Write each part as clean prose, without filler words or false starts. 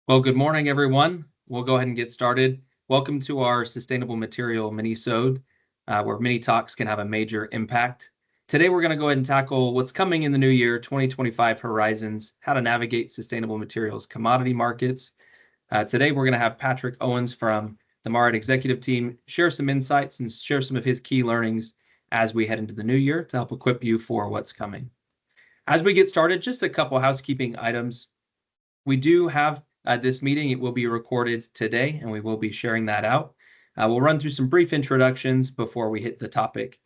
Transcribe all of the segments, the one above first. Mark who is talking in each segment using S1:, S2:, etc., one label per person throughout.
S1: Well, good morning, everyone. We'll go ahead and get started. Welcome to our Sustainable Material Minisode, where mini talks can have a major impact. Today, we're going to go ahead and tackle what's coming in the new year, 2025 horizons, how to navigate sustainable materials commodity markets. Today, we're going to have Patrick Owens from the MARAD executive team share some insights and share some of his key learnings as we head into the new year to help equip you for what's coming. As we get started, just a couple housekeeping items. We do have this meeting. It will be recorded today, and we will be sharing that out. We'll run through some brief introductions before we hit the topic.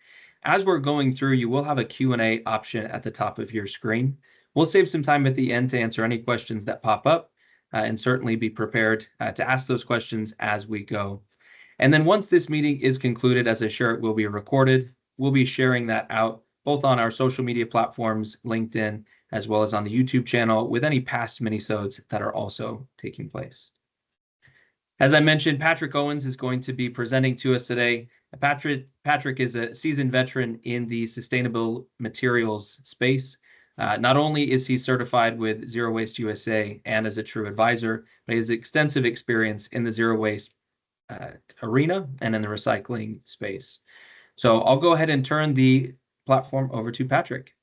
S1: As we're going through, you will have a Q&A option at the top of your screen. We'll save some time at the end to answer any questions that pop up, and certainly be prepared to ask those questions as we go. And then once this meeting is concluded, as I share it will be recorded. We'll be sharing that out both on our social media platforms, LinkedIn, as well as on the YouTube channel with any past minisodes that are also taking place. As I mentioned, Patrick Owens is going to be presenting to us today. Patrick is a seasoned veteran in the sustainable materials space. Not only is he certified with Zero Waste USA and as a true advisor, but he has extensive experience in the zero waste arena and in the recycling space. So I'll go ahead and turn the platform over to Patrick.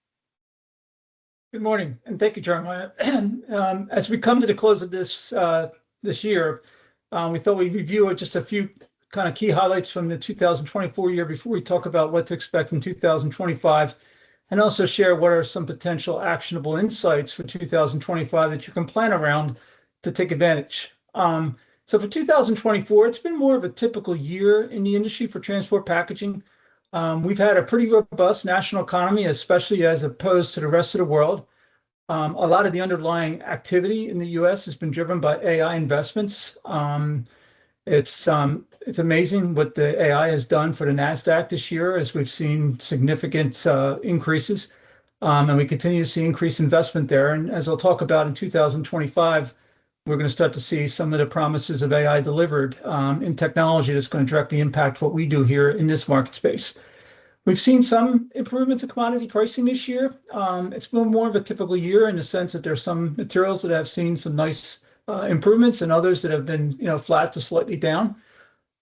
S2: Good morning, and thank you, Jeremiah. As we come to the close of this year, we thought we'd review just a few kind of key highlights from the 2024 year before we talk about what to expect in 2025, and also share what are some potential actionable insights for 2025 that you can plan around to take advantage. So for 2024, it's been more of a typical year in the industry for transport packaging. We've had a pretty robust national economy, especially as opposed to the rest of the world. A lot of the underlying activity in the U.S. has been driven by AI investments. It's amazing what the AI has done for the NASDAQ this year, as we've seen significant increases, and we continue to see increased investment there. And as I'll talk about in 2025, we're going to start to see some of the promises of AI delivered in technology that's going to directly impact what we do here in this market space. We've seen some improvements in commodity pricing this year. It's been more of a typical year in the sense that there's some materials that have seen some nice improvements and others that have been, flat to slightly down.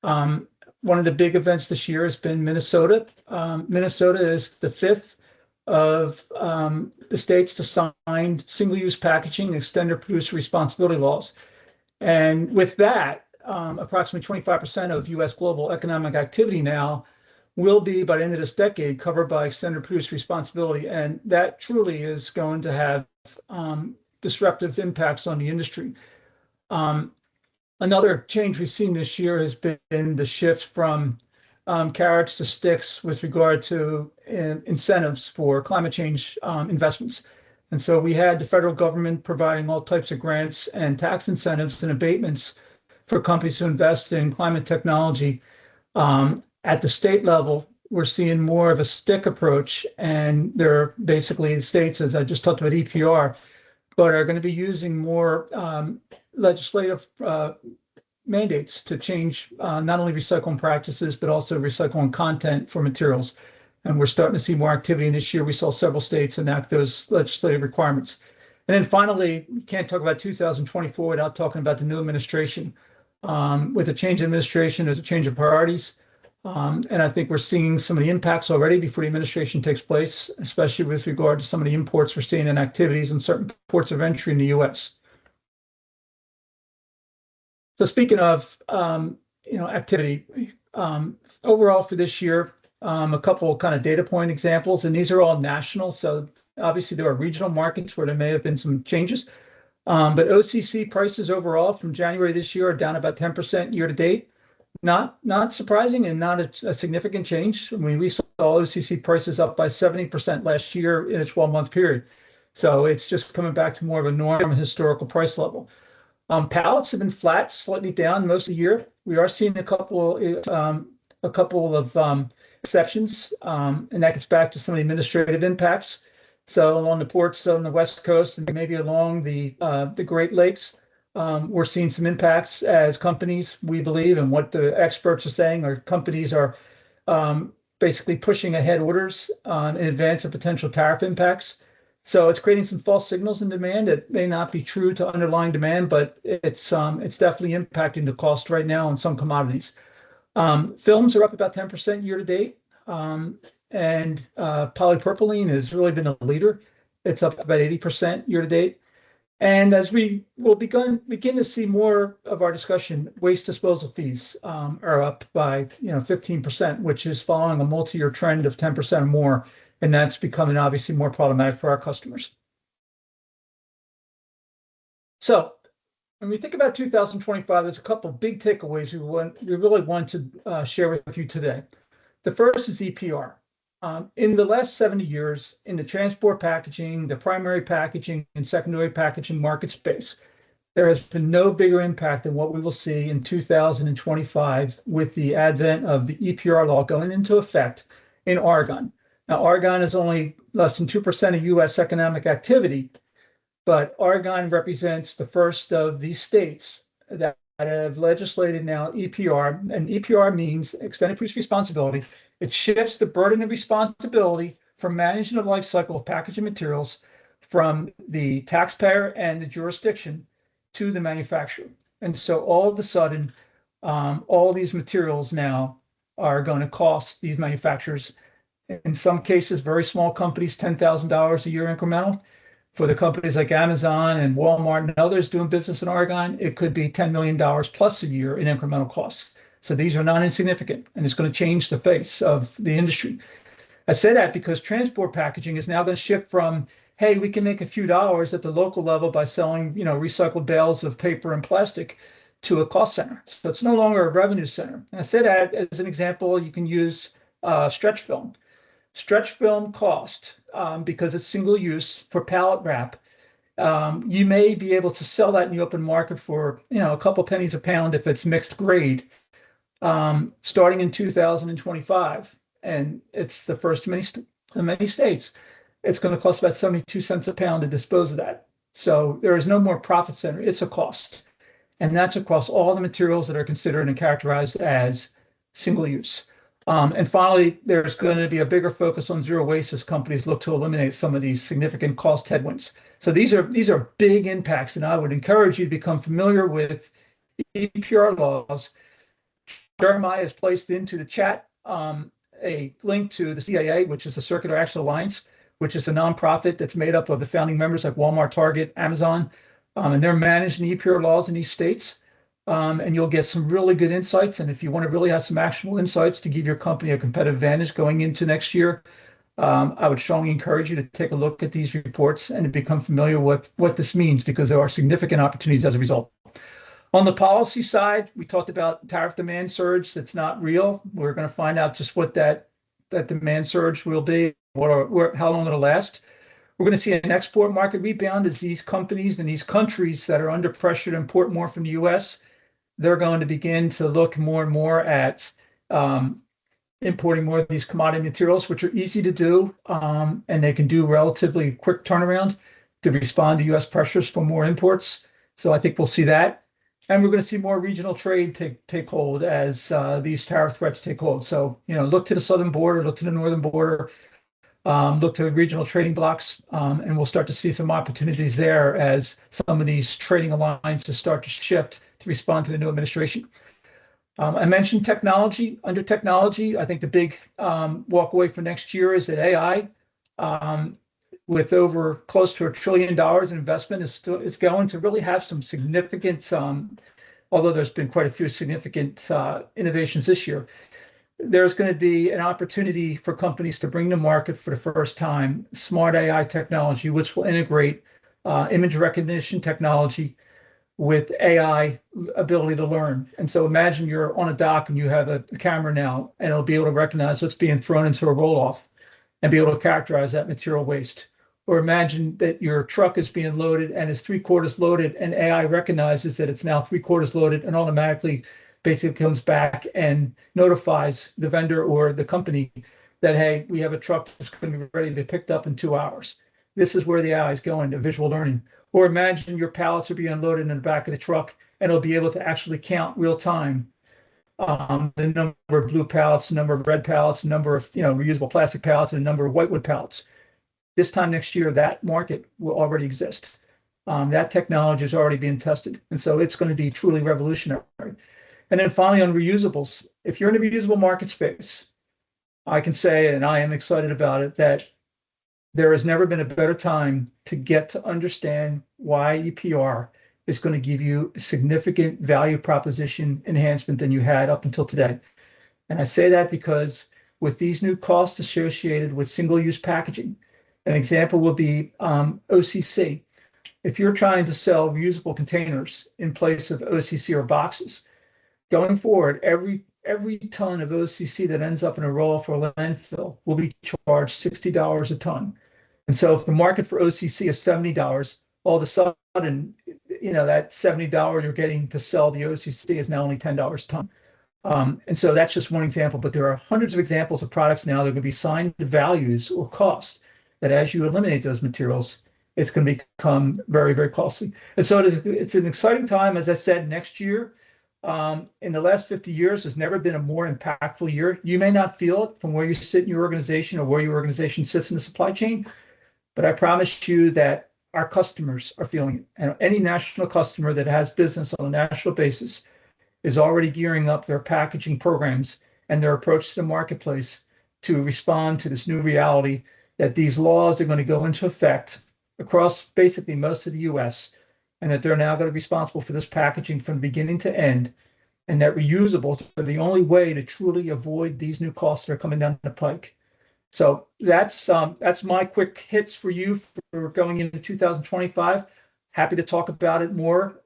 S2: One of the big events this year has been Minnesota. Minnesota is the fifth of the states to sign single-use packaging extended producer responsibility laws. And with that, approximately 25% of U.S. global economic activity now will be, by the end of this decade, covered by extended producer responsibility. And that truly is going to have disruptive impacts on the industry. Another change we've seen this year has been the shift from carrots to sticks with regard to incentives for climate change investments. And so we had the federal government providing all types of grants and tax incentives and abatements for companies to invest in climate technology. At the state level, we're seeing more of a stick approach, and they're basically states, as I just talked about EPR, but are going to be using more legislative mandates to change not only recycling practices, but also recycling content for materials. And we're starting to see more activity. And this year, we saw several states enact those legislative requirements. And then finally, we can't talk about 2024 without talking about the new administration. With a change in administration, there's a change of priorities. And I think we're seeing some of the impacts already before the administration takes place, especially with regard to some of the imports we're seeing in activities in certain ports of entry in the U.S. So speaking of, activity, overall for this year, a couple of kind of data point examples, and these are all national. So obviously there are regional markets where there may have been some changes. But OCC prices overall from January this year are down about 10% year to date. Not surprising and not a significant change. I mean, we saw OCC prices up by 70% last year in a 12-month period. So it's just coming back to more of a normal historical price level. Pallets have been flat, slightly down most of the year. We are seeing a couple of exceptions, and that gets back to some of the administrative impacts. So along the ports on the West Coast and maybe along the Great Lakes, we're seeing some impacts as companies, we believe, and what the experts are saying, are companies are basically pushing ahead orders in advance of potential tariff impacts. So it's creating some false signals in demand. It may not be true to underlying demand, but it's definitely impacting the cost right now on some commodities. Films are up about 10% year to date. And polypropylene has really been a leader. It's up about 80% year to date. And as we will begin to see more of our discussion, waste disposal fees are up by 15%, which is following a multi-year trend of 10% or more, and that's becoming obviously more problematic for our customers. So when we think about 2025, there's a couple of big takeaways we really want to share with you today. The first is EPR. In the last 70 years, in the transport packaging, the primary packaging, and secondary packaging market space, there has been no bigger impact than what we will see in 2025 with the advent of the EPR law going into effect in Oregon. Now, Oregon is only less than 2% of US economic activity, but Oregon represents the first of these states that have legislated now EPR, and EPR means extended producer responsibility. It shifts the burden of responsibility for managing the life cycle of packaging materials from the taxpayer and the jurisdiction to the manufacturer. And so all of a sudden, all these materials now are going to cost these manufacturers, in some cases, very small companies, $10,000 a year incremental. For the companies like Amazon and Walmart and others doing business in Oregon, it could be $10 million plus a year in incremental costs. So these are not insignificant, and it's going to change the face of the industry. I say that because transport packaging is now going to shift from, hey, we can make a few dollars at the local level by selling, recycled bales of paper and plastic, to a cost center. So it's no longer a revenue center. And I say that as an example, you can use stretch film. Stretch film cost, because it's single use for pallet wrap, you may be able to sell that in the open market for a couple pennies a pound if it's mixed grade, starting in 2025, and it's the first in many states. It's going to cost about 72 cents a pound to dispose of that. So there is no more profit center; it's a cost, and that's across all the materials that are considered and characterized as single use. And finally, there's going to be a bigger focus on zero waste as companies look to eliminate some of these significant cost headwinds. So these are big impacts, and I would encourage you to become familiar with EPR laws. Jeremiah has placed into the chat a link to the CAA, which is the Circular Action Alliance, which is a nonprofit that's made up of the founding members like Walmart, Target, Amazon, and they're managing EPR laws in these states. And you'll get some really good insights. And if you want to really have some actionable insights to give your company a competitive advantage going into next year, I would strongly encourage you to take a look at these reports and to become familiar with what this means, because there are significant opportunities as a result. On the policy side, we talked about tariff demand surge that's not real. We're going to find out just what that demand surge will be, how long it'll last. We're going to see an export market rebound as these companies and these countries that are under pressure to import more from the US, they're going to begin to look more and more at importing more of these commodity materials, which are easy to do, and they can do relatively quick turnaround to respond to US pressures for more imports. So I think we'll see that. And we're going to see more regional trade take hold as these tariff threats take hold. So, look to the southern border, look to the northern border, look to regional trading blocks, and we'll start to see some opportunities there as some of these trading alliances start to shift to respond to the new administration. I mentioned technology. Under technology, I think the big walk away for next year is that AI, with over close to $1 trillion in investment, is going to really have some significant, although there's been quite a few significant innovations this year. There's going to be an opportunity for companies to bring to market for the first time smart AI technology, which will integrate image recognition technology with AI ability to learn. And so imagine you're on a dock and you have a camera now, and it'll be able to recognize what's being thrown into a roll-off and be able to characterize that material waste. Or imagine that your truck is being loaded and is 3/4 loaded, and AI recognizes that it's now 3/4 loaded and automatically basically comes back and notifies the vendor or the company that, hey, we have a truck that's going to be ready to be picked up in 2 hours. This is where the AI is going, to visual learning. Or imagine your pallets are being unloaded in the back of the truck, and it'll be able to actually count real time the number of blue pallets, the number of red pallets, the number of reusable plastic pallets, and the number of whitewood pallets. This time next year, that market will already exist. That technology is already being tested. And so it's going to be truly revolutionary. And then finally, on reusables, if you're in the reusable market space, I can say, and I am excited about it, that there has never been a better time to get to understand why EPR is going to give you a significant value proposition enhancement than you had up until today. And I say that because with these new costs associated with single-use packaging, an example will be OCC. If you're trying to sell reusable containers in place of OCC or boxes, going forward, every ton of OCC that ends up in a roll for a landfill will be charged $60 a ton. And so if the market for OCC is $70, all of a sudden, that $70 you're getting to sell the OCC is now only $10 a ton. And so that's just one example, but there are hundreds of examples of products now that are going to be signed values or cost that as you eliminate those materials, it's going to become very, very costly. And so it's an exciting time. As I said, next year, in the last 50 years, there's never been a more impactful year. You may not feel it from where you sit in your organization or where your organization sits in the supply chain, but I promise you that our customers are feeling it. And any national customer that has business on a national basis is already gearing up their packaging programs and their approach to the marketplace to respond to this new reality that these laws are going to go into effect across basically most of the US, and that they're now going to be responsible for this packaging from beginning to end, and that reusables are the only way to truly avoid these new costs that are coming down the pike. So that's my quick hits for you for going into 2025. Happy to talk about it more.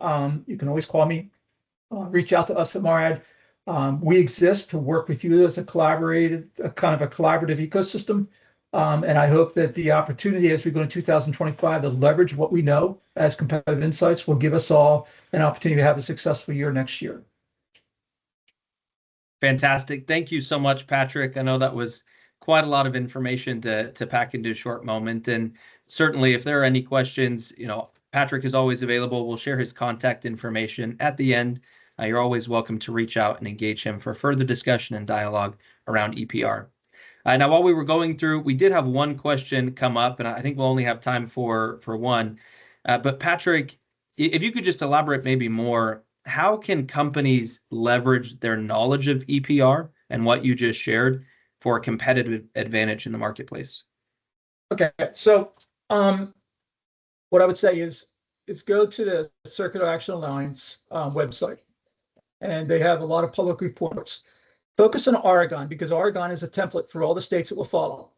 S2: You can always call me, reach out to us at Marad. We exist to work with you as a collaborative ecosystem. And I hope that the opportunity as we go into 2025 to leverage what we know as competitive insights will give us all an opportunity to have a successful year next year.
S1: Fantastic. Thank you so much, Patrick. I know that was quite a lot of information to pack into a short moment. And certainly if there are any questions, Patrick is always available. We'll share his contact information at the end. You're always welcome to reach out and engage him for further discussion and dialogue around EPR. Now, while we were going through, we did have one question come up, and I think we'll only have time for one. But Patrick, if you could just elaborate maybe more, how can companies leverage their knowledge of EPR and what you just shared for a competitive advantage in the marketplace?
S2: Okay, so what I would say is go to the Circular Action Alliance website, and they have a lot of public reports. Focus on Oregon, because Oregon is a template for all the states that will follow.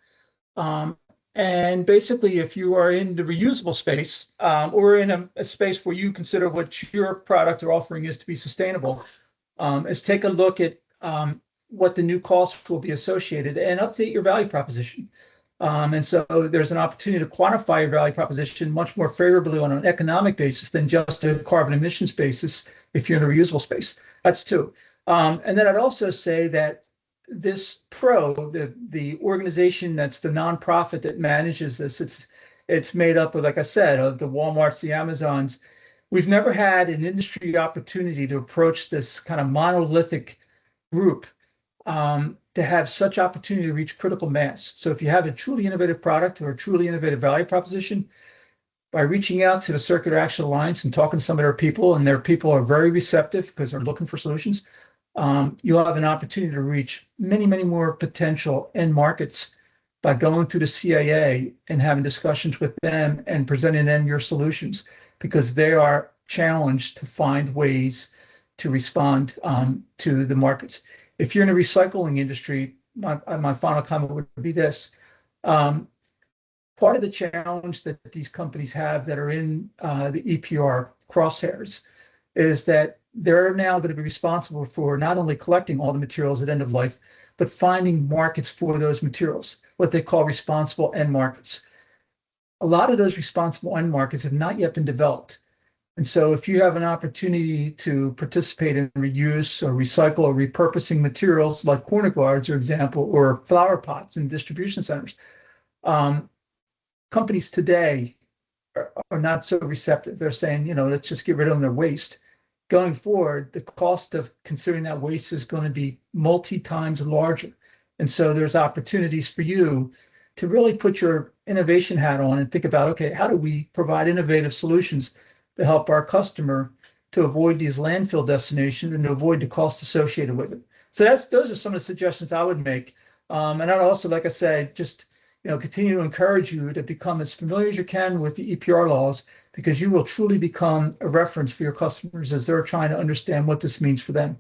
S2: And basically, if you are in the reusable space or in a space where you consider what your product or offering is to be sustainable, is take a look at what the new costs will be associated and update your value proposition. And so there's an opportunity to quantify your value proposition much more favorably on an economic basis than just a carbon emissions basis if you're in a reusable space. That's two. And then I'd also say that this the organization that's the nonprofit that manages this, it's made up of, like I said, of the Walmarts, the Amazons. We've never had an industry opportunity to approach this kind of monolithic group to have such opportunity to reach critical mass. So if you have a truly innovative product or a truly innovative value proposition, by reaching out to the Circular Action Alliance and talking to some of their people, and their people are very receptive because they're looking for solutions, you'll have an opportunity to reach many, many more potential end markets by going through the CAA and having discussions with them and presenting them your solutions, because they are challenged to find ways to respond to the markets. If you're in the recycling industry, my final comment would be this. Part of the challenge that these companies have that are in the EPR crosshairs is that they're now going to be responsible for not only collecting all the materials at end of life, but finding markets for those materials, what they call responsible end markets. A lot of those responsible end markets have not yet been developed. And so if you have an opportunity to participate in reuse or recycle or repurposing materials like corner guards, for example, or flower pots in distribution centers, companies today are not so receptive. They're saying, let's just get rid of their waste. Going forward, the cost of considering that waste is going to be multi times larger. And so there's opportunities for you to really put your innovation hat on and think about, okay, how do we provide innovative solutions to help our customer to avoid these landfill destinations and to avoid the costs associated with it. So those are some of the suggestions I would make. And I'd also, like I said, just continue to encourage you to become as familiar as you can with the EPR laws, because you will truly become a reference for your customers as they're trying to understand what this means for them.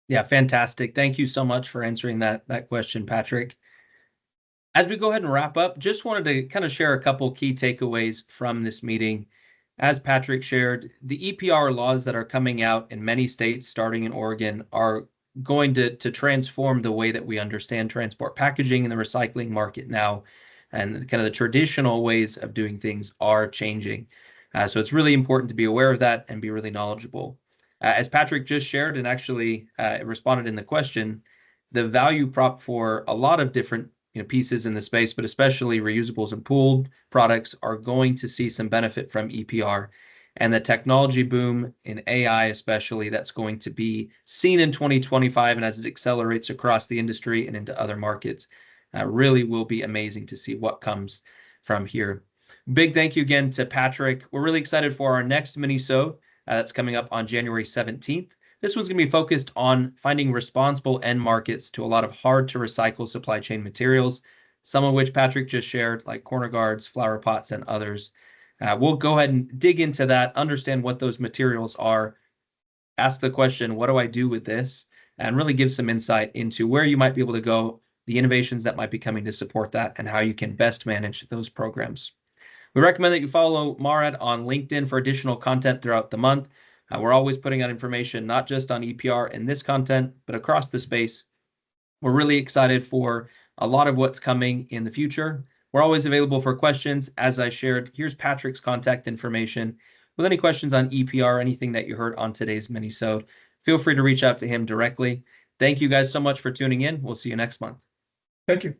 S1: Yeah, fantastic. Thank you so much for answering that question, Patrick. As we go ahead and wrap up, just wanted to kind of share a couple key takeaways from this meeting. As Patrick shared, the EPR laws that are coming out in many states, starting in Oregon, are going to transform the way that we understand transport packaging in the recycling market now. And kind of the traditional ways of doing things are changing. So it's really important to be aware of that and be really knowledgeable. As Patrick just shared and actually responded in the question, the value prop for a lot of different pieces in the space, but especially reusables and pooled products, are going to see some benefit from EPR. And the technology boom in AI, especially, that's going to be seen in 2025 and as it accelerates across the industry and into other markets, really will be amazing to see what comes from here. Big thank you again to Patrick. We're really excited for our next Minisode that's coming up on January 17th. This one's going to be focused on finding responsible end markets to a lot of hard to recycle supply chain materials, some of which Patrick just shared, like corner guards, flower pots, and others. We'll go ahead and dig into that, understand what those materials are, ask the question, what do I do with this? And really give some insight into where you might be able to go, the innovations that might be coming to support that, and how you can best manage those programs. We recommend that you follow Marad on LinkedIn for additional content throughout the month. We're always putting out information, not just on EPR and this content, but across the space. We're really excited for a lot of what's coming in the future. We're always available for questions. As I shared, here's Patrick's contact information. With any questions on EPR, anything that you heard on today's Minisode, feel free to reach out to him directly. Thank you guys so much for tuning in. We'll see you next month.
S2: Thank you.